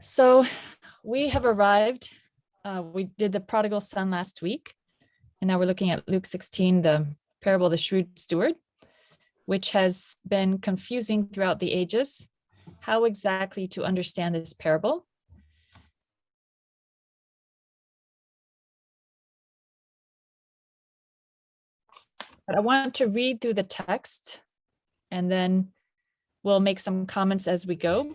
So we have arrived. We did the prodigal son last week, and now we're looking at Luke 16, the parable of the shrewd steward, which has been confusing throughout the ages. How exactly to understand this parable? But I want to read through the text, and then we'll make some comments as we go.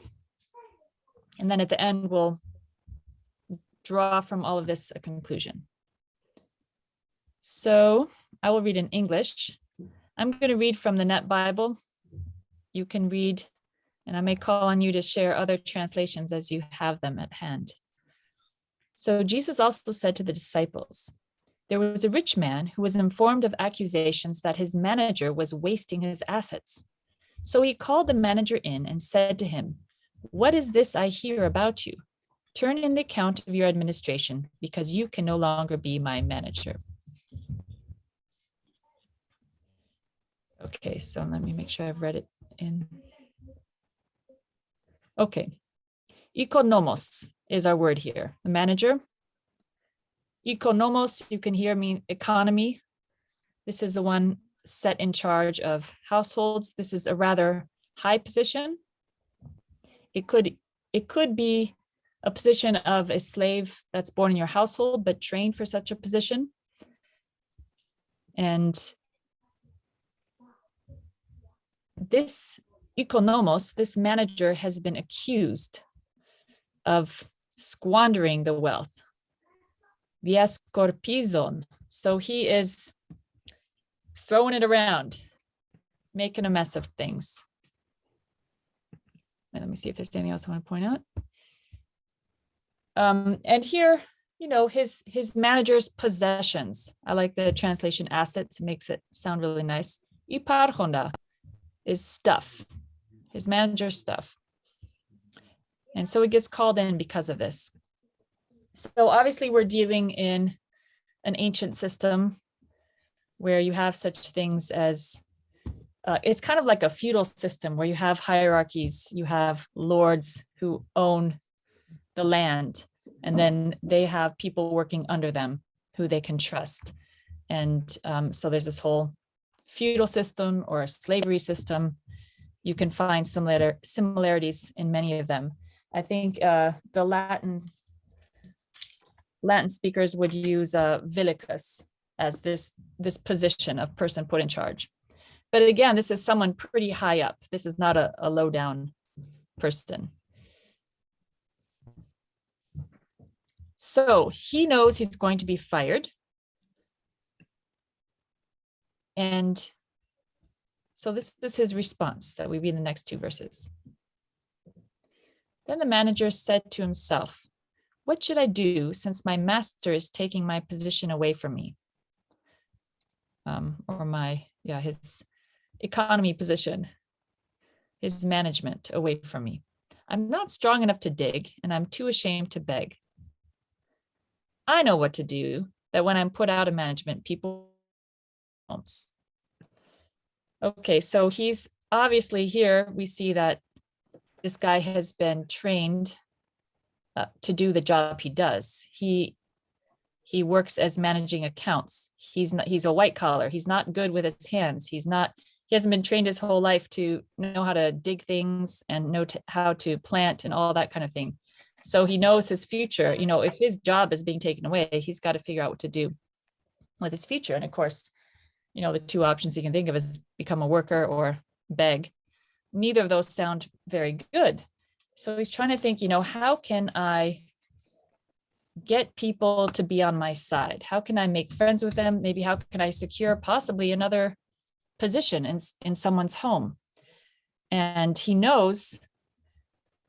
And then at the end, we'll draw from all of this a conclusion. So I will read in English. I'm going to read from the Net Bible. You can read, and I may call on you to share other translations as you have them at hand. So Jesus also said to the disciples, there was a rich man who was informed of accusations that his manager was wasting his assets. So he called the manager in and said to him, what is this I hear about you? Turn in the account of your administration, because you can no longer be my manager. Okay, so let me make sure I've read it in. Okay. Ikonomos is our word here, the manager. Ikonomos, you can hear mean economy. This is the one set in charge of households. This is a rather high position. It could be a position of a slave that's born in your household, but trained for such a position. And this ikonomos, this manager, has been accused of squandering the wealth. Diascorpizon. So he is throwing it around, making a mess of things. And let me see if there's anything else I want to point out. And here, his manager's possessions. I like the translation assets, makes it sound really nice. Iparhonda is stuff, his manager's stuff. And so he gets called in because of this. So obviously we're dealing in an ancient system where you have such things as, it's kind of like a feudal system where you have hierarchies, you have lords who own the land, and then they have people working under them who they can trust. And so there's this whole feudal system or a slavery system. You can find similarities in many of them. I think the Latin speakers would use villicus as this position of person put in charge. But again, this is someone pretty high up. This is not a low down person. So he knows he's going to be fired. And so this is his response that we read in the next two verses. Then the manager said to himself, what should I do since my master is taking my position away from me? His economy position, his management away from me. I'm not strong enough to dig, and I'm too ashamed to beg. I know what to do, that when I'm put out of management, people won't. Okay, so he's obviously here, we see that this guy has been trained to do the job he does. He works as managing accounts. He's a white collar. He's not good with his hands. He hasn't been trained his whole life to know how to dig things and know how to plant and all that kind of thing. So he knows his future. If his job is being taken away, he's got to figure out what to do with his future. And of course, the two options he can think of is become a worker or beg. Neither of those sound very good. So he's trying to think, how can I get people to be on my side? How can I make friends with them? Maybe how can I secure possibly another position in someone's home? And he knows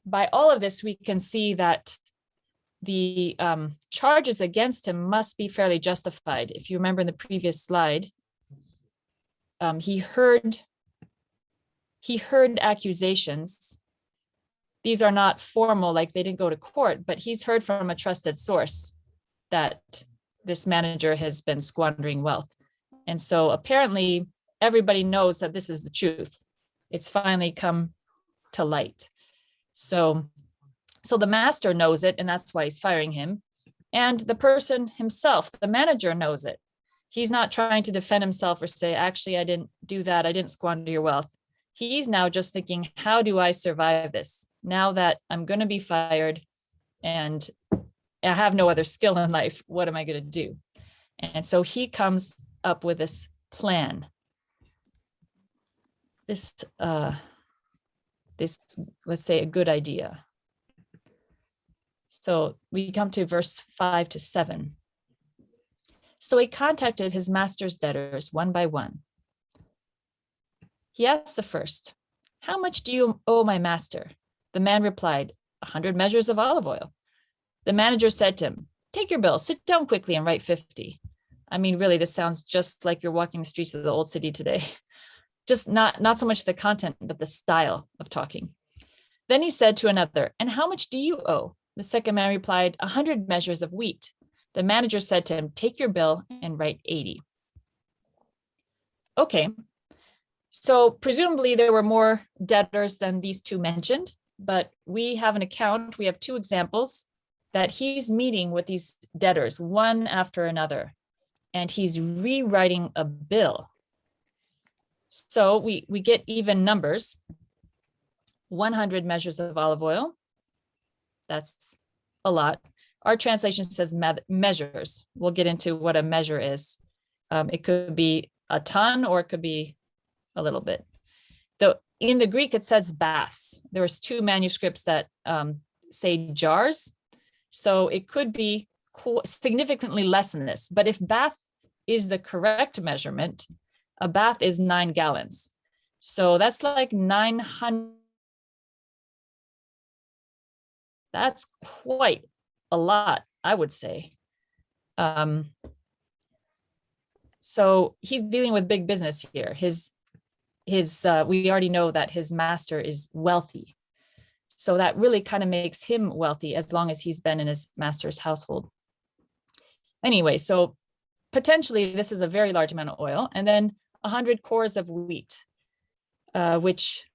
by all of this, we can see that the charges against him must be fairly justified. If you remember in the previous slide, he heard accusations. These are not formal, like they didn't go to court, but he's heard from a trusted source that this manager has been squandering wealth. And so apparently everybody knows that this is the truth. It's finally come to light. So So the master knows it, and that's why he's firing him. And the person himself, the manager, knows it. He's not trying to defend himself or say, actually, I didn't do that. I didn't squander your wealth. He's now just thinking, how do I survive this? Now that I'm going to be fired and I have no other skill in life, what am I going to do? And so he comes up with this plan. This, let's say, a good idea. So we come to verse 5 to 7. So he contacted his master's debtors one by one. He asked the first, "How much do you owe my master?" The man replied, 100 measures of olive oil. The manager said to him, "Take your bill, sit down quickly and write 50. I mean, really, this sounds just like you're walking the streets of the old city today. Just not so much the content, but the style of talking. Then he said to another, "And how much do you owe?" The second man replied, 100 measures of wheat. The manager said to him, "Take your bill and write 80. Okay, so presumably there were more debtors than these two mentioned, but we have an account, we have two examples that he's meeting with these debtors one after another, and he's rewriting a bill. So we get even numbers. 100 measures of olive oil. That's a lot. Our translation says measures. We'll get into what a measure is. It could be a ton or it could be a little bit. Though in the Greek, it says baths. There's two manuscripts that say jars. So it could be significantly less than this. But if bath is the correct measurement, a bath is 9 gallons. So that's like 900. That's quite a lot, I would say. So he's dealing with big business here. We already know that his master is wealthy. So that really kind of makes him wealthy as long as he's been in his master's household. Anyway, so potentially this is a very large amount of oil, and then 100 cores of wheat, which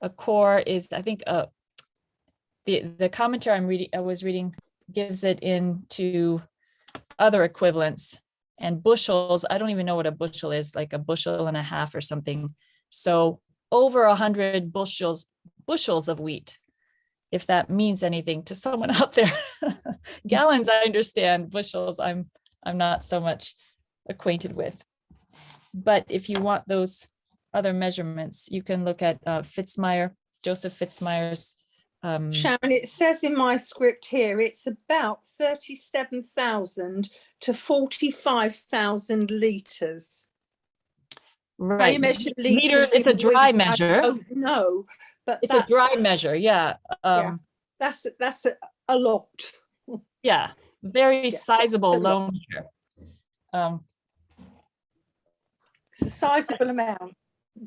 a core is, I think, the commentary I was reading gives it into other equivalents, and bushels. I don't even know what a bushel is, like a bushel and a half or something. So over 100 bushels of wheat, if that means anything to someone out there. Gallons, I understand. Bushels, I'm not so much acquainted with. But if you want those other measurements, you can look at Joseph Fitzmyer's. Sharon, it says in my script here, it's about 37,000 to 45,000 litres. Right. How you measure litres? It's a dry measure. Oh no, but it's a dry measure. Yeah. Yeah, that's a lot. Yeah, very sizable loan here. It's a sizable amount.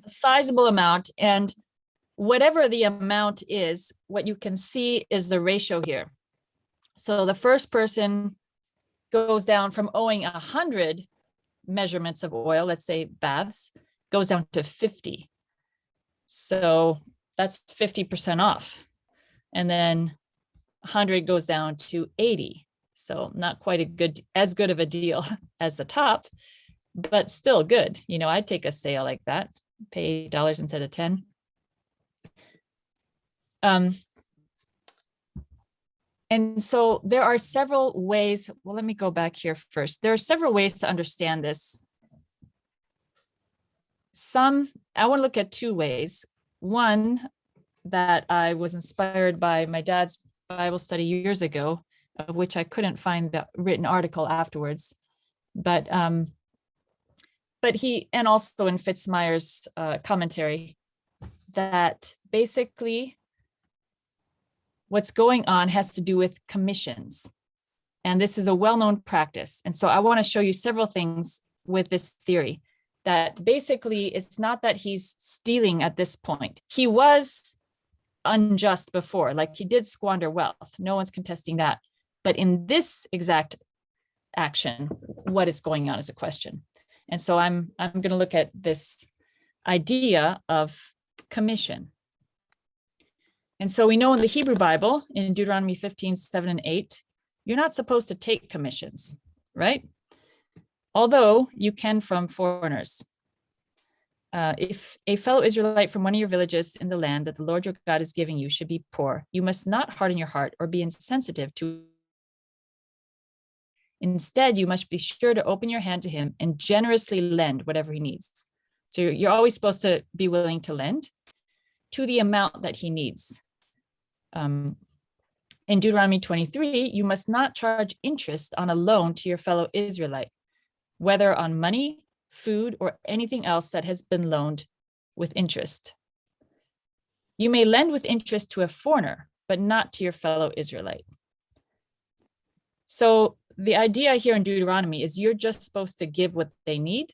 A sizable amount, and whatever the amount is, what you can see is the ratio here. So the first person goes down from owing 100 measurements of oil, let's say baths, goes down to 50. So that's 50% off. And then 100 goes down to 80. So not quite as good of a deal as the top, but still good. You know, I'd take a sale like that, pay $8 instead of 10. And so there are several ways. Well, let me go back here first. There are several ways to understand this. I want to look at two ways. One that I was inspired by my dad's Bible study years ago, of which I couldn't find the written article afterwards, but he, and also in Fitzmyer's commentary, that basically what's going on has to do with commissions. And this is a well-known practice. And so I want to show you several things with this theory, that basically it's not that he's stealing at this point. He was unjust before, like he did squander wealth. No one's contesting that. But in this exact action, what is going on is a question. And so I'm going to look at this idea of commission. And so we know in the Hebrew Bible, in Deuteronomy 15:7-8, you're not supposed to take commissions, right? Although you can from foreigners. If a fellow Israelite from one of your villages in the land that the Lord your God is giving you should be poor, you must not harden your heart or be insensitive to. Instead, you must be sure to open your hand to him and generously lend whatever he needs. So you're always supposed to be willing to lend to the amount that he needs. In Deuteronomy 23, you must not charge interest on a loan to your fellow Israelite, whether on money, food, or anything else that has been loaned with interest. You may lend with interest to a foreigner, but not to your fellow Israelite. So the idea here in Deuteronomy is you're just supposed to give what they need,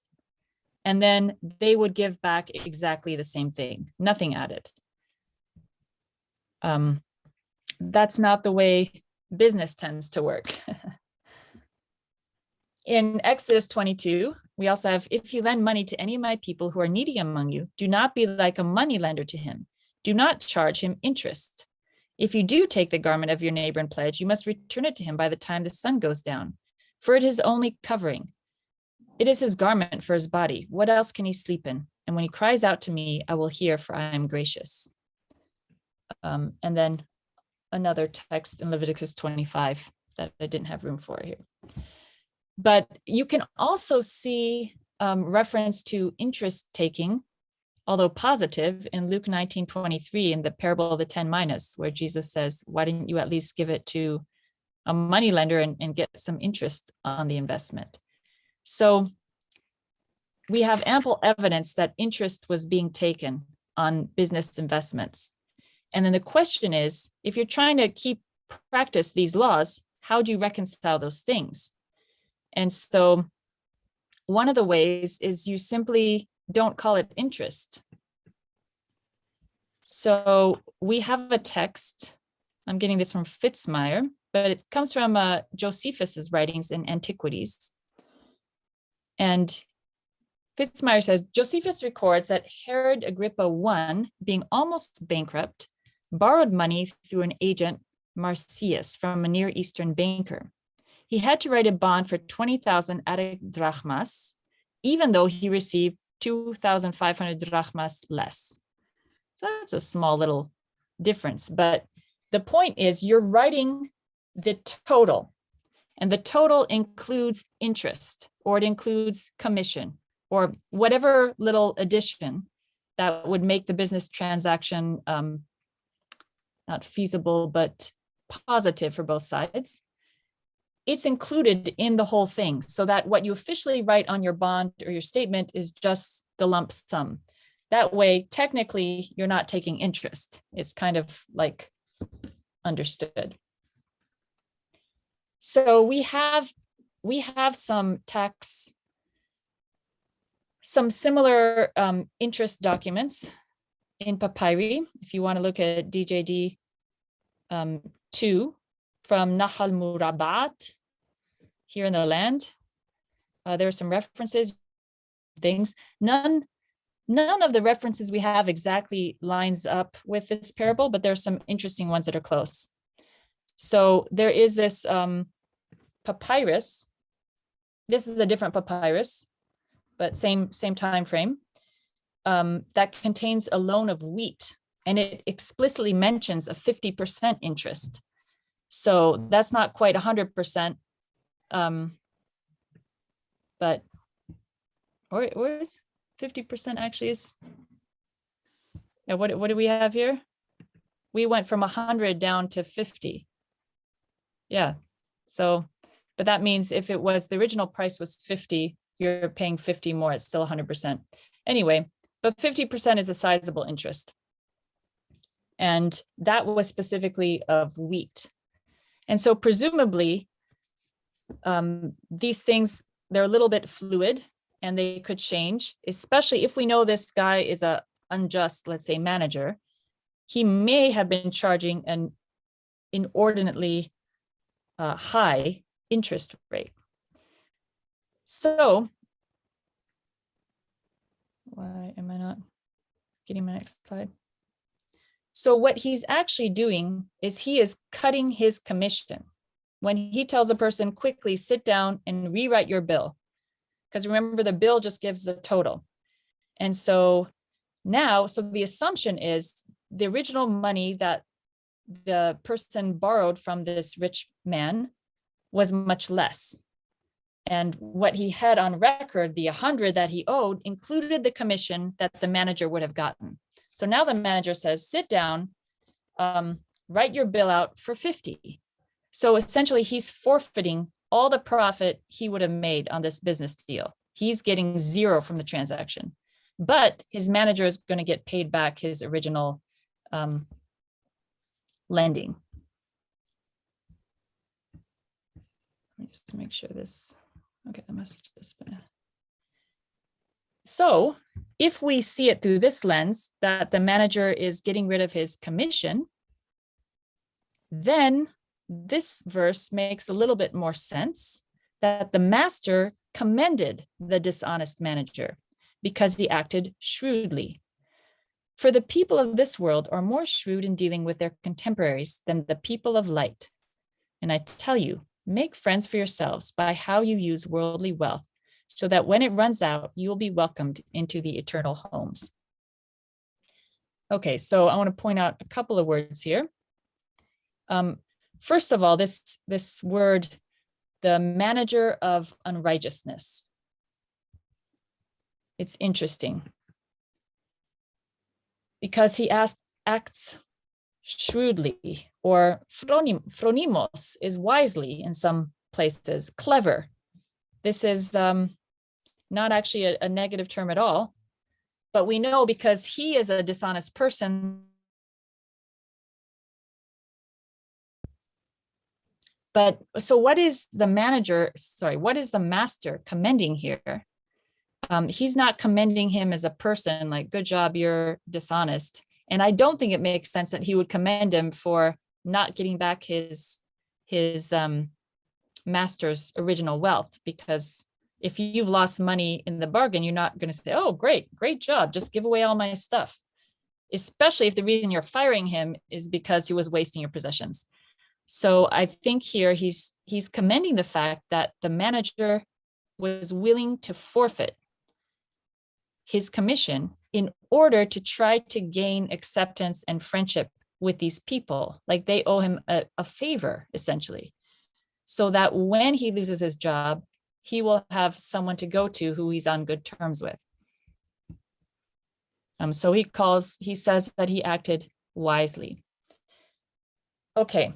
and then they would give back exactly the same thing, nothing added. That's not the way business tends to work. In Exodus 22, we also have, if you lend money to any of my people who are needy among you, do not be like a money lender to him. Do not charge him interest. If you do take the garment of your neighbor in pledge, you must return it to him by the time the sun goes down, for it is only covering. It is his garment for his body. What else can he sleep in? And when he cries out to me, I will hear, for I am gracious. And then another text in Leviticus 25 that I didn't have room for here. But you can also see reference to interest taking, although positive, in Luke 19:23 in the parable of the 10 minas, where Jesus says, why didn't you at least give it to a money lender and get some interest on the investment? So we have ample evidence that interest was being taken on business investments. And then the question is, if you're trying to practice these laws, how do you reconcile those things? And so one of the ways is you simply don't call it interest. So we have a text, I'm getting this from Fitzmyer, but it comes from Josephus's writings in Antiquities. And Fitzmyer says, Josephus records that Herod Agrippa I, being almost bankrupt, borrowed money through an agent, Marcius, from a Near Eastern banker. He had to write a bond for 20,000 Attic drachmas, even though he received 2,500 drachmas less. So that's a small little difference. But the point is you're writing the total, and the total includes interest, or it includes commission, or whatever little addition that would make the business transaction not feasible, but positive for both sides. It's included in the whole thing, so that what you officially write on your bond or your statement is just the lump sum. That way, technically, you're not taking interest. It's kind of like understood. So we have some tax, some similar interest documents in papyri. If you want to look at DJD 2 from Nahal Murabat here in the land, there are some references, things. None of the references we have exactly lines up with this parable, but there are some interesting ones that are close. So there is this papyrus. This is a different papyrus, but same time frame, that contains a loan of wheat, and it explicitly mentions a 50% interest. So that's not quite 100%, but or is 50% actually is. Yeah, what do we have here? We went from 100 down to 50. Yeah, so, but that means if it was, the original price was 50, you're paying 50 more, it's still 100%. Anyway, but 50% is a sizable interest. And that was specifically of wheat. And so presumably, these things, they're a little bit fluid and they could change, especially if we know this guy is a unjust, let's say, manager. He may have been charging an inordinately high interest rate. So why am I not getting my next slide? So what he's actually doing is he is cutting his commission when he tells a person, quickly sit down and rewrite your bill. Because remember, the bill just gives the total. And so now, so the assumption is the original money that the person borrowed from this rich man was much less. And what he had on record, the 100 that he owed, included the commission that the manager would have gotten. So now the manager says, sit down, write your bill out for 50. So essentially he's forfeiting all the profit he would have made on this business deal. He's getting 0 from the transaction, but his manager is going to get paid back his original lending. Let me just make sure this, okay, I must just been. So if we see it through this lens, that the manager is getting rid of his commission, then this verse makes a little bit more sense, that the master commended the dishonest manager because he acted shrewdly. For the people of this world are more shrewd in dealing with their contemporaries than the people of light. And I tell you, make friends for yourselves by how you use worldly wealth, so that when it runs out, you will be welcomed into the eternal homes. Okay, so I want to point out a couple of words here. First of all, this word, the manager of unrighteousness. It's interesting because he acts shrewdly, or phronimos is wisely in some places, clever. This is not actually a negative term at all, but we know because he is a dishonest person. But so what is the master commending here? He's not commending him as a person, like, good job, you're dishonest. And I don't think it makes sense that he would commend him for not getting back his master's original wealth, because if you've lost money in the bargain, you're not going to say, oh, great job, just give away all my stuff, especially if the reason you're firing him is because he was wasting your possessions. So I think here he's commending the fact that the manager was willing to forfeit his commission in order to try to gain acceptance and friendship with these people. Like, they owe him a favor, essentially, so that when he loses his job, he will have someone to go to who he's on good terms with. So he says that he acted wisely. Okay.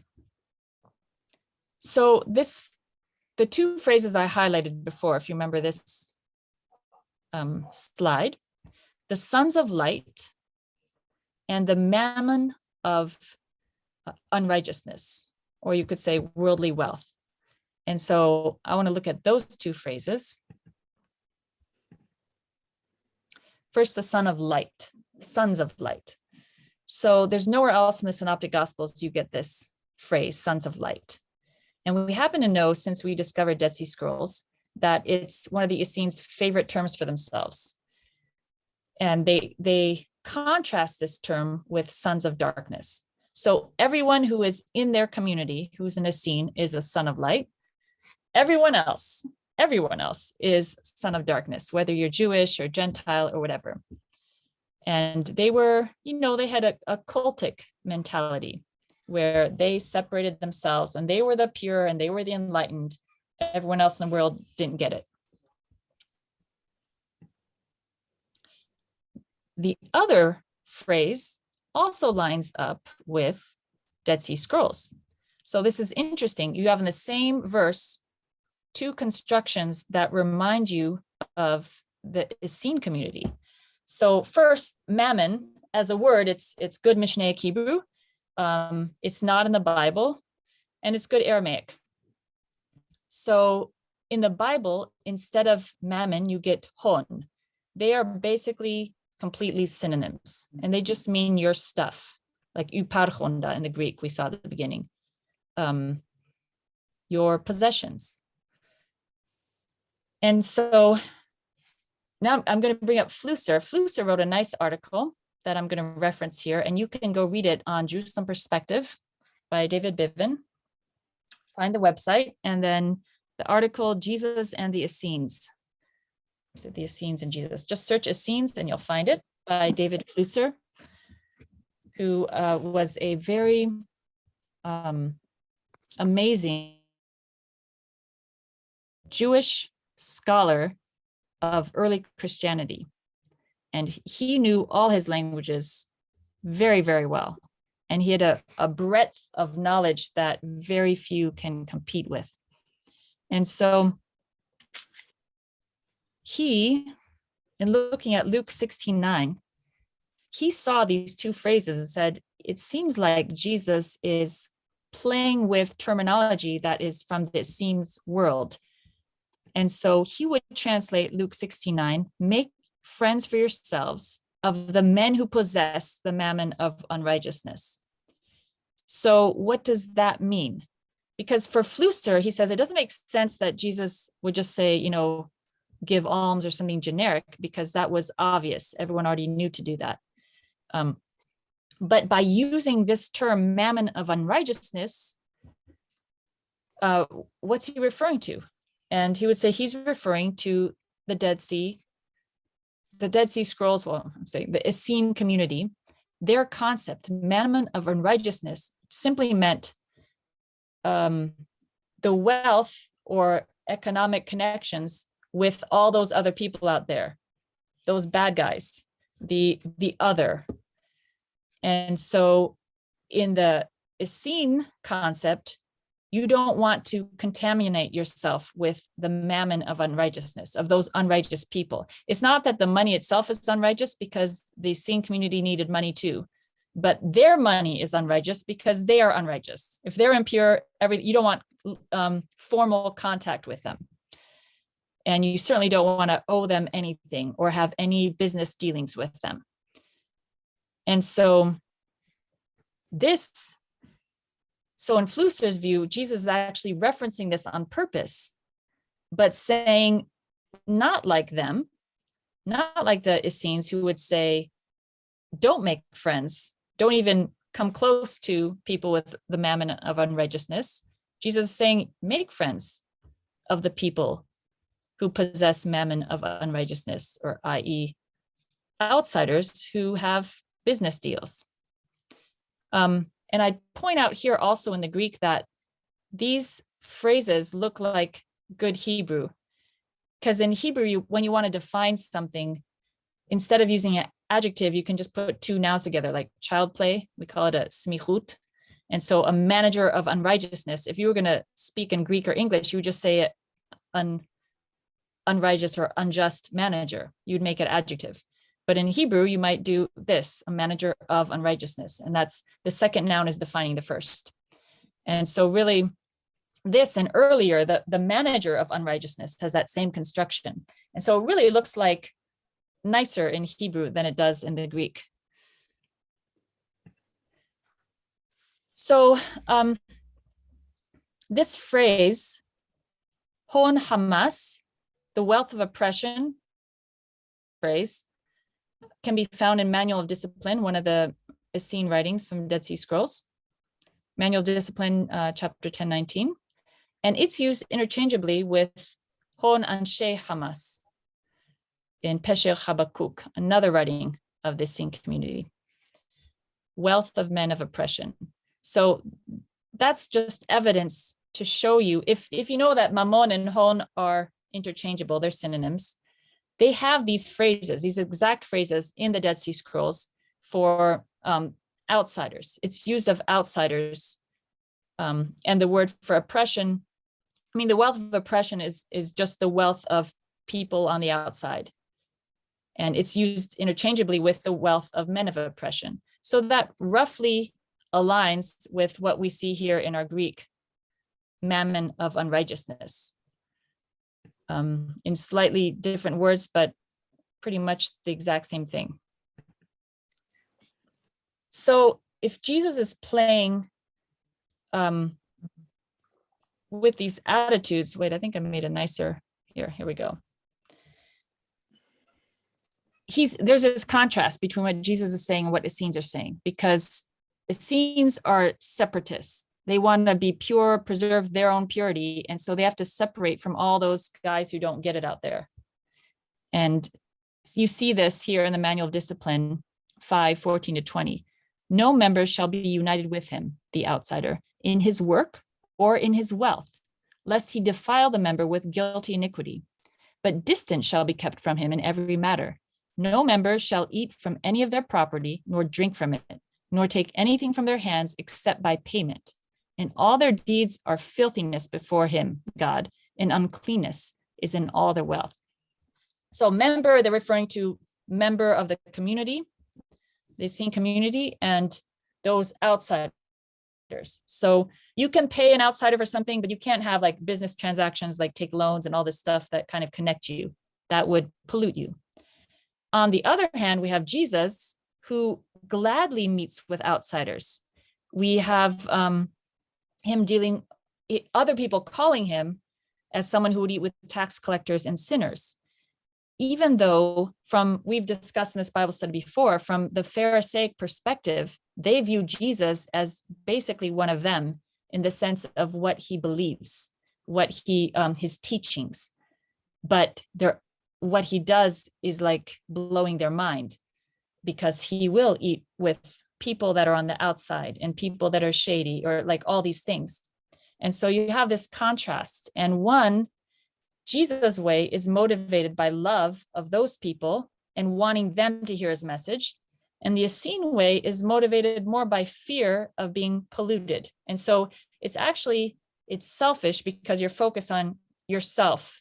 So the two phrases I highlighted before, if you remember this slide, the sons of light and the mammon of unrighteousness, or you could say worldly wealth. And so I want to look at those two phrases. First, the sons of light. So there's nowhere else in the Synoptic Gospels you get this phrase, sons of light. And we happen to know, since we discovered Dead Sea Scrolls, that it's one of the Essenes' favorite terms for themselves. And they contrast this term with sons of darkness. So everyone who is in their community, who's an Essene, is a son of light. Everyone else is son of darkness, whether you're Jewish or Gentile or whatever. And they were, they had a cultic mentality where they separated themselves, and they were the pure and they were the enlightened. Everyone else in the world didn't get it. The other phrase also lines up with Dead Sea Scrolls. So this is interesting. You have in the same verse two constructions that remind you of the Essene community. So first, mammon as a word, it's good Mishnaic Hebrew. It's not in the Bible, and it's good Aramaic. So in the Bible, instead of mammon, you get hon. They are basically completely synonyms, and they just mean your stuff, like uparchonda in the Greek we saw at the beginning, your possessions. And so now I'm going to bring up Flusser. Flusser wrote a nice article that I'm going to reference here, and you can go read it on Jerusalem Perspective by David Bivin. Find the website, and then the article, Jesus and the Essenes. Is it the Essenes and Jesus? Just search Essenes and you'll find it, by David Klusser, who was a very amazing Jewish scholar of early Christianity. And he knew all his languages very, very well. And he had a breadth of knowledge that very few can compete with. And so he, in looking at Luke 16:9, he saw these two phrases and said, it seems like Jesus is playing with terminology that is from the Essenes world. And so he would translate Luke 16:9, make friends for yourselves of the men who possess the mammon of unrighteousness. So what does that mean? Because for Flusser, he says it doesn't make sense that Jesus would just say, give alms or something generic, because that was obvious. Everyone already knew to do that. But by using this term, mammon of unrighteousness, what's he referring to? And he would say he's referring to the Dead Sea Scrolls, well, I'm saying the Essene community. Their concept, mammon of unrighteousness, simply meant the wealth or economic connections with all those other people out there, those bad guys, the other. And so in the Essene concept, you don't want to contaminate yourself with the mammon of unrighteousness, of those unrighteous people. It's not that the money itself is unrighteous, because the Essene community needed money too, but their money is unrighteous because they are unrighteous. If they're impure, you don't want formal contact with them. And you certainly don't want to owe them anything or have any business dealings with them. And so in Flusser's view, Jesus is actually referencing this on purpose, but saying not like them, not like the Essenes who would say, don't make friends, don't even come close to people with the mammon of unrighteousness. Jesus is saying, make friends of the people who possess mammon of unrighteousness, or i.e. outsiders who have business deals. And I point out here also in the Greek that these phrases look like good Hebrew, because in Hebrew, when you want to define something, instead of using an adjective, you can just put two nouns together, like child play. We call it a smichut. And so a manager of unrighteousness, if you were going to speak in Greek or English, you would just say an unrighteous or unjust manager. You'd make it adjective. But in Hebrew, you might do this, a manager of unrighteousness. And that's the second noun is defining the first. And so really this and earlier, the manager of unrighteousness has that same construction. And so it really looks like nicer in Hebrew than it does in the Greek. So this phrase, hon hamas, the wealth of oppression phrase, can be found in Manual of Discipline, one of the Essene writings from Dead Sea Scrolls. Manual of Discipline, chapter 10:19. And it's used interchangeably with Hon Anshe Hamas in Pesher Habakkuk, another writing of the Essene community. Wealth of men of oppression. So that's just evidence to show you, if you know that Mammon and Hon are interchangeable, they're synonyms, they have these phrases, these exact phrases in the Dead Sea Scrolls for outsiders. It's used of outsiders. And the word for oppression, the wealth of oppression is just the wealth of people on the outside. And it's used interchangeably with the wealth of men of oppression. So that roughly aligns with what we see here in our Greek mammon of unrighteousness. In slightly different words, but pretty much the exact same thing. So if Jesus is playing with these attitudes, wait, I think I made a nicer, here we go. there's this contrast between what Jesus is saying and what Essenes are saying, because Essenes are separatists. They want to be pure, preserve their own purity. And so they have to separate from all those guys who don't get it out there. And you see this here in the Manual of Discipline 5:14-20. No member shall be united with him, the outsider, in his work or in his wealth, lest he defile the member with guilty iniquity. But distance shall be kept from him in every matter. No member shall eat from any of their property, nor drink from it, nor take anything from their hands except by payment. And all their deeds are filthiness before him, God, and uncleanness is in all their wealth. So member, they're referring to member of the community, the Essene community, and those outsiders. So you can pay an outsider for something, but you can't have like business transactions, like take loans and all this stuff that kind of connect you. That would pollute you. On the other hand, we have Jesus, who gladly meets with outsiders. We have him dealing, other people calling him as someone who would eat with tax collectors and sinners. Even though we've discussed in this Bible study before, from the Pharisaic perspective, they view Jesus as basically one of them in the sense of what he believes, his teachings. But what he does is like blowing their mind, because he will eat with people that are on the outside and people that are shady, or like all these things. And so you have this contrast. And Jesus' way is motivated by love of those people and wanting them to hear his message. And the Essene way is motivated more by fear of being polluted. And so it's selfish, because you're focused on yourself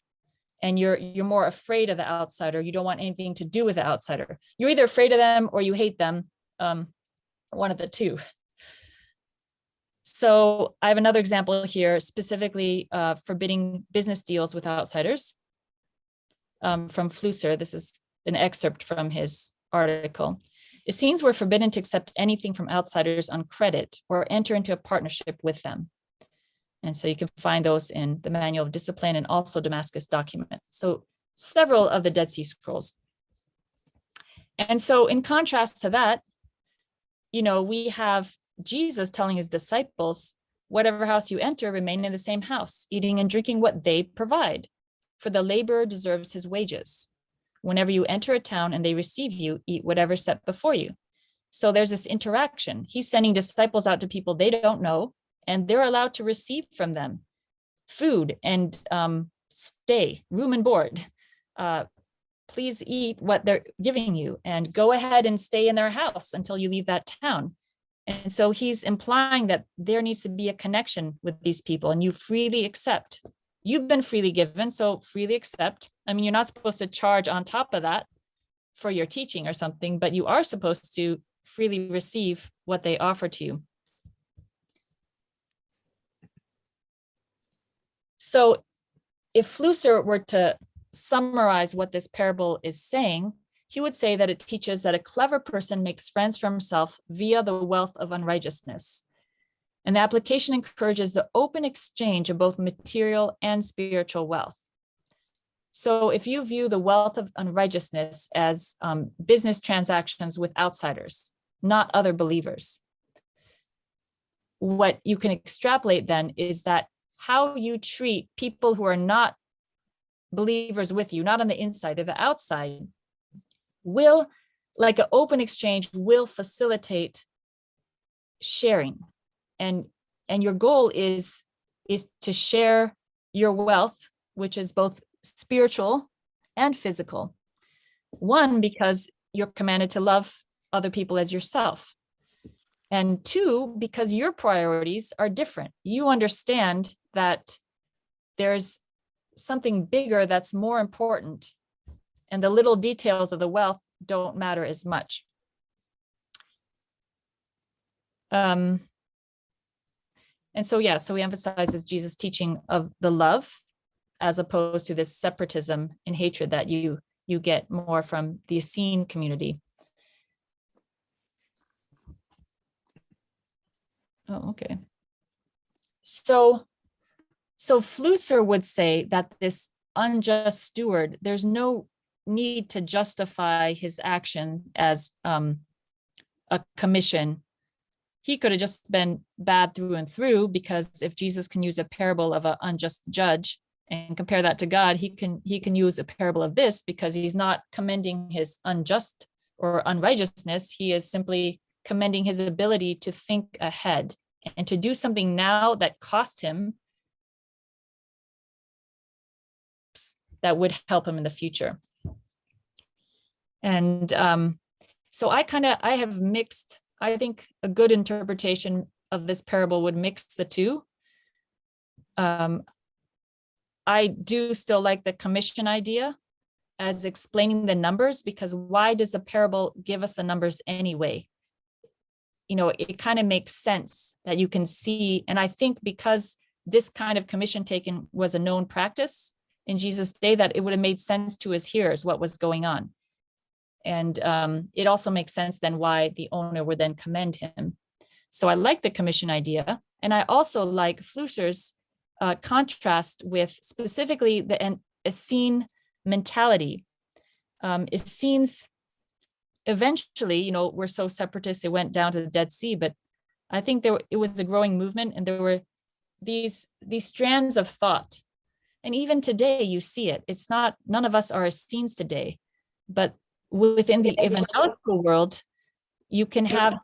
and you're more afraid of the outsider. You don't want anything to do with the outsider. You're either afraid of them or you hate them, one of the two. So I have another example here, specifically forbidding business deals with outsiders from Flusser. This is an excerpt from his article. Essenes were forbidden to accept anything from outsiders on credit or enter into a partnership with them. And so you can find those in the Manual of Discipline and also Damascus document. So several of the Dead Sea Scrolls. And so in contrast to that, we have Jesus telling his disciples, whatever house you enter, remain in the same house, eating and drinking what they provide, for the laborer deserves his wages. Whenever you enter a town and they receive you, eat whatever's set before you. So there's this interaction. He's sending disciples out to people they don't know, and they're allowed to receive from them food and stay, room and board. Please eat what they're giving you and go ahead and stay in their house until you leave that town. And so he's implying that there needs to be a connection with these people, and you freely accept. You've been freely given, so freely accept. I mean, you're not supposed to charge on top of that for your teaching or something, but you are supposed to freely receive what they offer to you. So if Flusser were to summarize what this parable is saying, he would say that it teaches that a clever person makes friends for himself via the wealth of unrighteousness. And the application encourages the open exchange of both material and spiritual wealth. So if you view the wealth of unrighteousness as business transactions with outsiders, not other believers, what you can extrapolate then is that how you treat people who are not believers with you, not on the inside, they're the outside, will, like an open exchange, will facilitate sharing. And your goal is to share your wealth, which is both spiritual and physical. One, because you're commanded to love other people as yourself. And two, because your priorities are different. You understand that there's something bigger that's more important, and the little details of the wealth don't matter as much. And so, so he emphasizes Jesus' teaching of the love as opposed to this separatism and hatred that you get more from the Essene community. Oh, okay. So Flusser would say that this unjust steward, there's no need to justify his action as a commission. He could have just been bad through and through, because if Jesus can use a parable of an unjust judge and compare that to God, he can use a parable of this, because he's not commending his unjust or unrighteousness. He is simply commending his ability to think ahead and to do something now that cost him, that would help him in the future. And so I have mixed, I think a good interpretation of this parable would mix the two. I do still like the commission idea as explaining the numbers, because why does a parable give us the numbers anyway? You know, it kind of makes sense that you can see. And I think because this kind of commission taking was a known practice in Jesus' day, that it would have made sense to his hearers what was going on. And it also makes sense then why the owner would then commend him. So I like the commission idea. And I also like Flusser's contrast with specifically the Essene mentality. Essenes eventually, you know, were so separatist, they went down to the Dead Sea, but I think it was a growing movement, and there were these strands of thought. And even today you see it. It's not, none of us are Essenes today, but within the evangelical world, you can have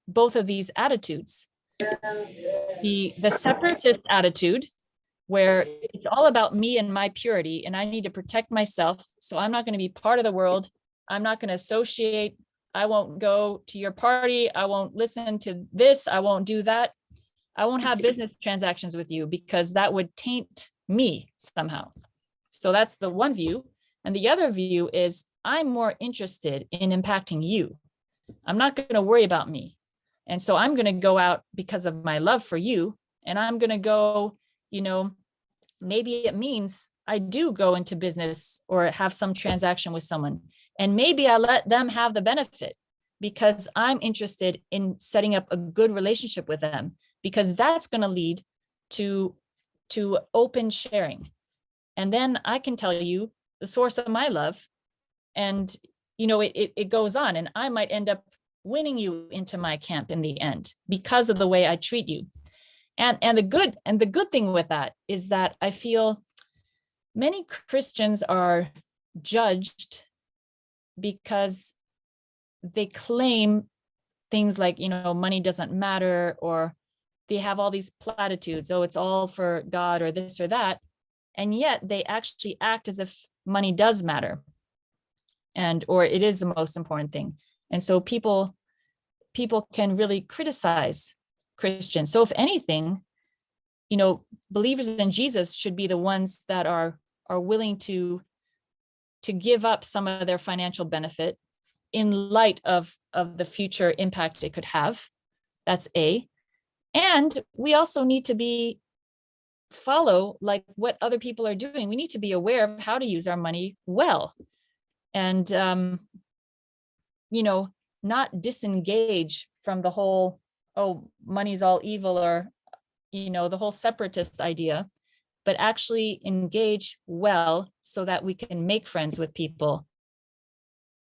both of these attitudes. The separatist attitude, where it's all about me and my purity, and I need to protect myself, so I'm not going to be part of the world. I'm not going to associate. I won't go to your party. I won't listen to this. I won't do that. I won't have business transactions with you, because that would taint me somehow. So that's the one view. And the other view is, I'm more interested in impacting you. I'm not going to worry about me. And so I'm going to go out because of my love for you. And I'm going to go, you know, maybe it means I do go into business or have some transaction with someone. And maybe I let them have the benefit, because I'm interested in setting up a good relationship with them, because that's going to lead to open sharing. And then I can tell you the source of my love. And, you know, it goes on, and I might end up winning you into my camp in the end because of the way I treat you. And the good thing with that is that I feel many Christians are judged because they claim things like, you know, money doesn't matter, or they have all these platitudes. Oh, it's all for God, or this or that. And yet they actually act as if money does matter, or it is the most important thing. And so people can really criticize Christians. So if anything, you know, believers in Jesus should be the ones that are willing to give up some of their financial benefit in light of the future impact it could have. That's A. And we also need to follow like what other people are doing. We need to be aware of how to use our money well. And, you know, not disengage from the whole, oh, money's all evil, or, you know, the whole separatist idea, but actually engage well so that we can make friends with people,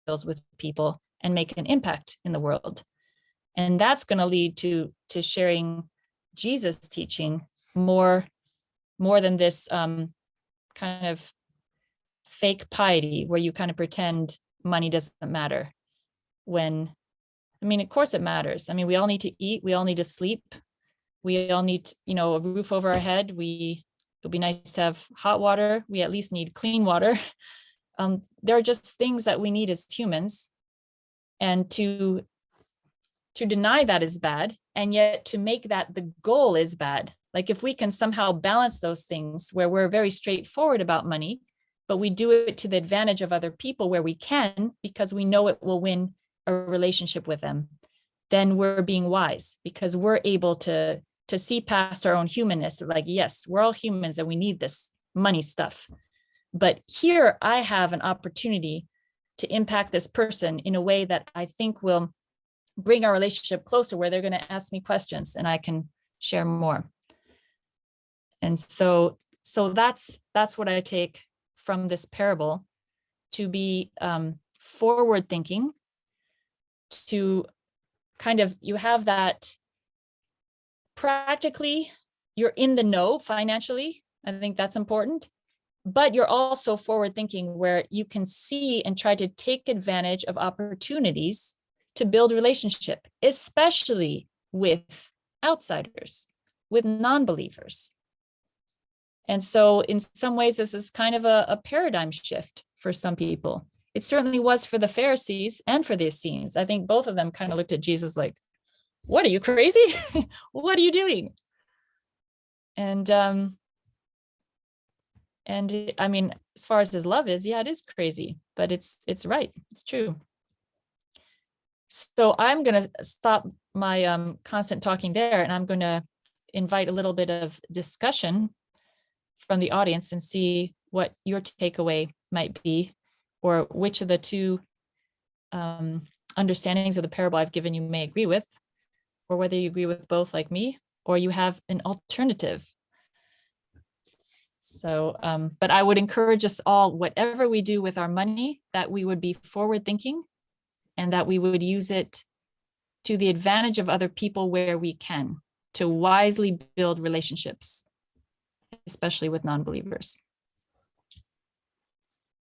and make an impact in the world. And that's going to lead to sharing Jesus' teaching more than this kind of fake piety where you kind of pretend money doesn't matter. When, I mean, of course it matters. I mean, we all need to eat. We all need to sleep. We all need, you know, a roof over our head. It'll be nice to have hot water. We at least need clean water. There are just things that we need as humans. And to deny that is bad. And yet to make that the goal is bad. Like if we can somehow balance those things where we're very straightforward about money, but we do it to the advantage of other people where we can, because we know it will win a relationship with them, then we're being wise, because we're able to see past our own humanness. Like, yes, we're all humans and we need this money stuff. But here I have an opportunity to impact this person in a way that I think will bring our relationship closer, where they're going to ask me questions and I can share more. And so that's what I take from this parable. to be forward thinking, to kind of, you have that practically, you're in the know financially. I think that's important, but you're also forward thinking where you can see and try to take advantage of opportunities to build relationship, especially with outsiders, with non-believers. And so in some ways, this is kind of a paradigm shift for some people. It certainly was for the Pharisees and for the Essenes. I think both of them kind of looked at Jesus like, what are you, crazy? What are you doing? And I mean, as far as his love is, yeah, it is crazy, but it's right. It's true. So I'm going to stop my constant talking there, and I'm going to invite a little bit of discussion from the audience and see what your takeaway might be, or which of the two understandings of the parable I've given you may agree with, or whether you agree with both like me, or you have an alternative. So, but I would encourage us all, whatever we do with our money, that we would be forward thinking and that we would use it to the advantage of other people where we can, to wisely build relationships, especially with non-believers.